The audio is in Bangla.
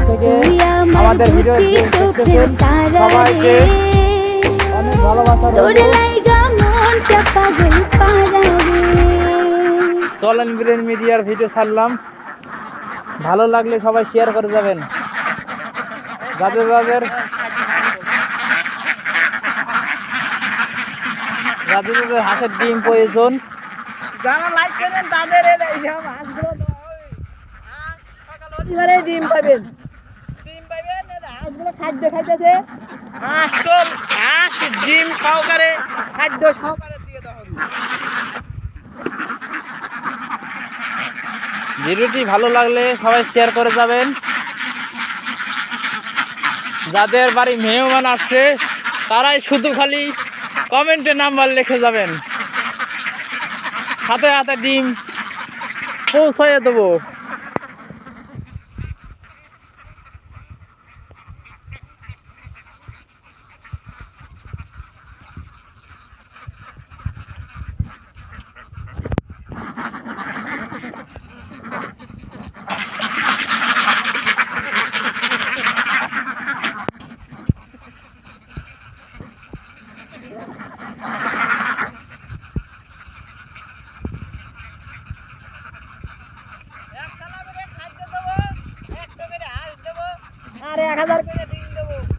থেকে আমাদের ভিডিও দেখতেছেন সবাইকে অনেক ভালোবাসা চলেন ব্রেন মিডিয়ার ভিডিও ছাড়লাম, ভালো লাগলে সবাই শেয়ার করে যাবেন। যাদের যাদের হাঁসের ডিম প্রয়োজন, যারা লাইক করেন তাদের এইসব হাঁসগুলো সকালে ডিম পাবেন, হাঁসগুলো খাদ্য খাইতেছে, হাঁস ডিম সহকারে খাদ্য সহকারে দিয়ে দেওয়া হবে। ভিডিওটি ভালো লাগলে সবাই শেয়ার করে যাবেন। যাদের বাড়ি মেহমান আসছে তারাই শুধু খালি কমেন্টে নাম্বার লিখে যাবেন, হাতে হাতে ডিম পৌঁছাইয়ে দেবো। আর 1000 করে